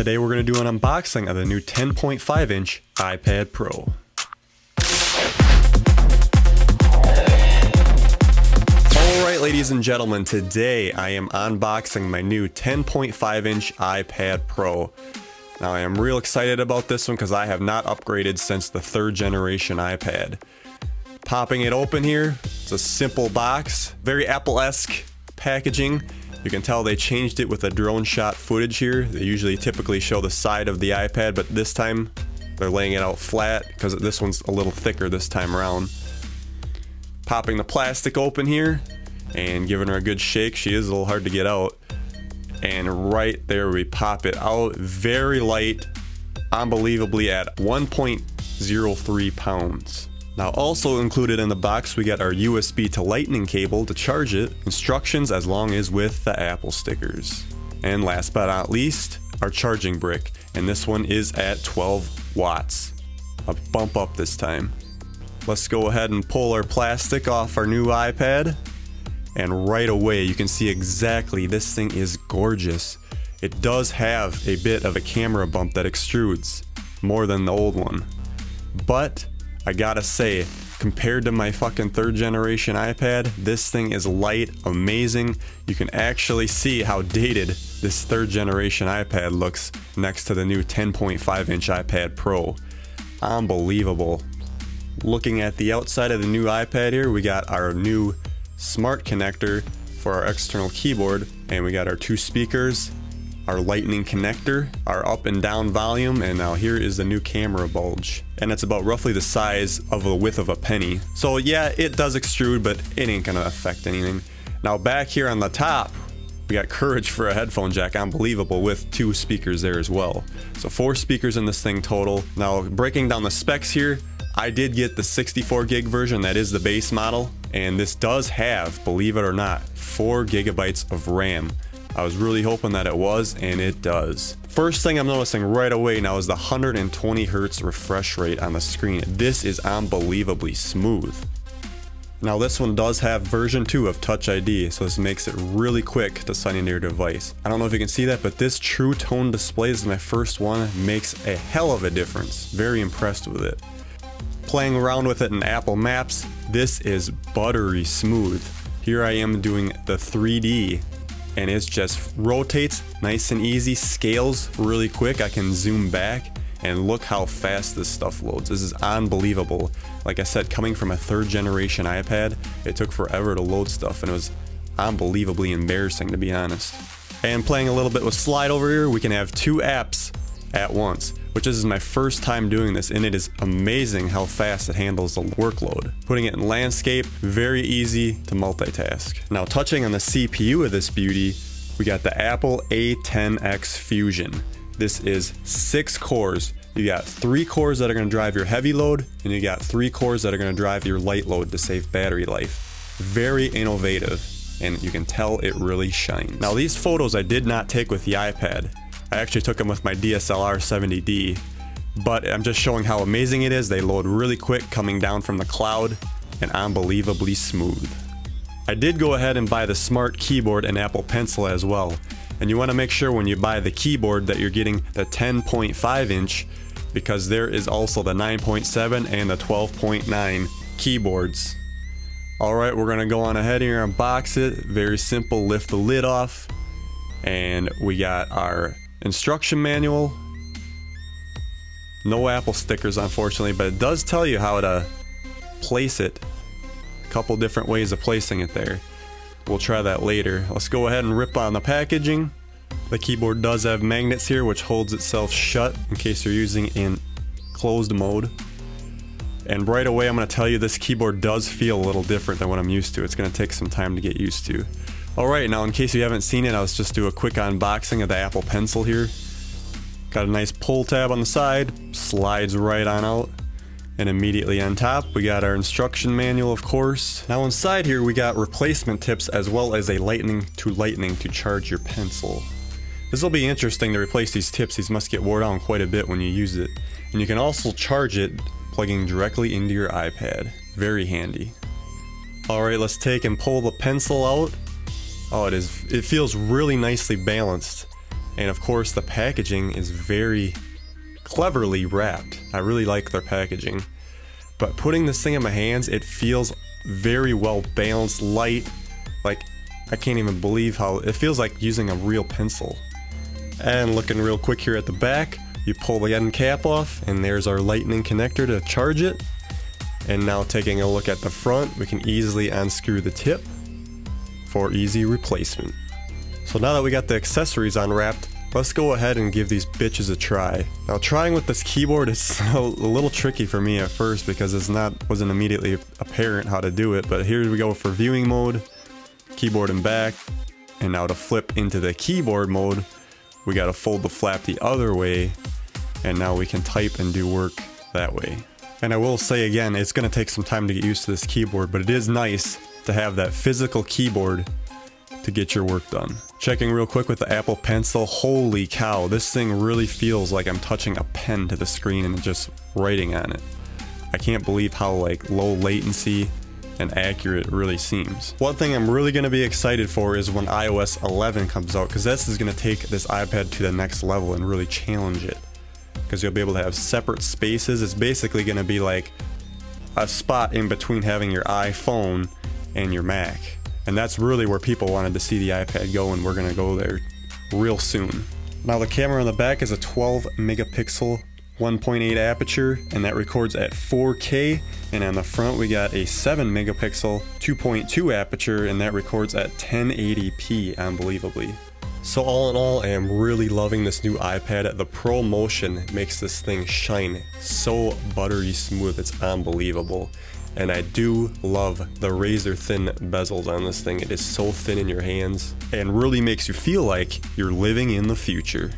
today we're going to do an unboxing of the new 10.5 inch iPad Pro. Alright ladies and gentlemen, today I am unboxing my new 10.5 inch iPad Pro. Now I am real excited about this one because I have not upgraded since the 3rd generation iPad. Popping it open here, it's a simple box, very Apple-esque packaging. You can tell they changed it with the drone shot footage here. They usually typically show the side of the iPad, but this time they're laying it out flat because this one's a little thicker this time around. Popping the plastic open here and giving her a good shake. She is a little hard to get out. And right there we pop it out. Very light, unbelievably at 1.03 pounds. Now also included in the box we got our USB to Lightning cable to charge it, instructions as long as with the Apple stickers. And last but not least, our charging brick, and this one is at 12 watts. A bump up this time. Let's go ahead and pull our plastic off our new iPad, and right away you can see exactly this thing is gorgeous. It does have a bit of a camera bump that extrudes more than the old one, but I gotta say, compared to my fucking 3rd generation iPad, this thing is light, amazing. You can actually see how dated this 3rd generation iPad looks next to the new 10.5 inch iPad Pro. Unbelievable. Looking at the outside of the new iPad here, we got our new smart connector for our external keyboard, and we got our 2 speakers, our lightning connector, our up and down volume, and now here is the new camera bulge. And it's about roughly the size of the width of a penny. So yeah, it does extrude, but it ain't gonna affect anything. Now back here on the top, we got courage for a headphone jack, unbelievable, with 2 speakers there as well. So 4 speakers in this thing total. Now breaking down the specs here, I did get the 64 gig version, that is the base model, and this does have, believe it or not, 4 gigabytes of RAM. I was really hoping that it was, and it does. First thing I'm noticing right away now is the 120 Hz refresh rate on the screen. This is unbelievably smooth. Now this one does have version 2 of Touch ID, so this makes it really quick to sign into your device. I don't know if you can see that, but this True Tone display, this is my first one, makes a hell of a difference. Very impressed with it. Playing around with it in Apple Maps, this is buttery smooth. Here I am doing the 3D, and it just rotates nice and easy, scales really quick. I can zoom back and look how fast this stuff loads. This is unbelievable. Like I said, coming from a 3rd generation iPad, it took forever to load stuff, and it was unbelievably embarrassing, to be honest. And playing a little bit with Slide over here, we can have 2 apps at once, which this is my first time doing this, and it is amazing how fast it handles the workload. Putting it in landscape, very easy to multitask. Now touching on the CPU of this beauty, we got the Apple A10X Fusion. This is 6 cores. You got 3 cores that are going to drive your heavy load, and you got 3 cores that are going to drive your light load to save battery life. Very innovative, and you can tell it really shines. Now these photos I did not take with the iPad. I actually took them with my DSLR 70D, but I'm just showing how amazing it is. They load really quick coming down from the cloud, and unbelievably smooth. I did go ahead and buy the smart keyboard and Apple Pencil as well, and you want to make sure when you buy the keyboard that you're getting the 10.5 inch, because there is also the 9.7 and the 12.9 keyboards. Alright, we're going to go on ahead here and unbox it. Very simple, lift the lid off, and we got our instruction manual. No Apple stickers unfortunately, but it does tell you how to place it. A couple different ways of placing it there. We'll try that later. Let's go ahead and rip on the packaging. The keyboard does have magnets here, which holds itself shut in case you're using in closed mode. And right away I'm going to tell you this keyboard does feel a little different than what I'm used to. It's going to take some time to get used to. Alright, now in case you haven't seen it, I'll just do a quick unboxing of the Apple Pencil here. Got a nice pull tab on the side, slides right on out. And immediately on top, we got our instruction manual, of course. Now inside here, we got replacement tips as well as a lightning to charge your pencil. This will be interesting to replace these tips. These must get wore down quite a bit when you use it. And you can also charge it plugging directly into your iPad. Very handy. Alright, let's take and pull the pencil out. Oh, it feels really nicely balanced. And of course the packaging is very cleverly wrapped. I really like their packaging. But putting this thing in my hands, it feels very well balanced, light. Like, I can't even believe how it feels like using a real pencil. And looking real quick here at the back, you pull the end cap off and there's our lightning connector to charge it. And now taking a look at the front, we can easily unscrew the tip for easy replacement. So now that we got the accessories unwrapped, let's go ahead and give these bitches a try. Now trying with this keyboard is a little tricky for me at first because wasn't immediately apparent how to do it, but here we go for viewing mode, keyboard and back, and now to flip into the keyboard mode, we gotta fold the flap the other way, and now we can type and do work that way. And I will say again, it's gonna take some time to get used to this keyboard, but it is nice to have that physical keyboard to get your work done. Checking real quick with the Apple Pencil, holy cow, this thing really feels like I'm touching a pen to the screen and just writing on it. I can't believe how like low latency and accurate it really seems. One thing I'm really going to be excited for is when iOS 11 comes out, because this is going to take this iPad to the next level and really challenge it. Because you'll be able to have separate spaces. It's basically going to be like a spot in between having your iPhone and your Mac. And that's really where people wanted to see the iPad go, and we're going to go there real soon. Now the camera on the back is a 12 megapixel 1.8 aperture, and that records at 4K, and on the front we got a 7 megapixel 2.2 aperture, and that records at 1080p, unbelievably. So all in all, I am really loving this new iPad. The Pro Motion makes this thing shine so buttery smooth, it's unbelievable. And I do love the razor thin bezels on this thing. It is so thin in your hands and really makes you feel like you're living in the future.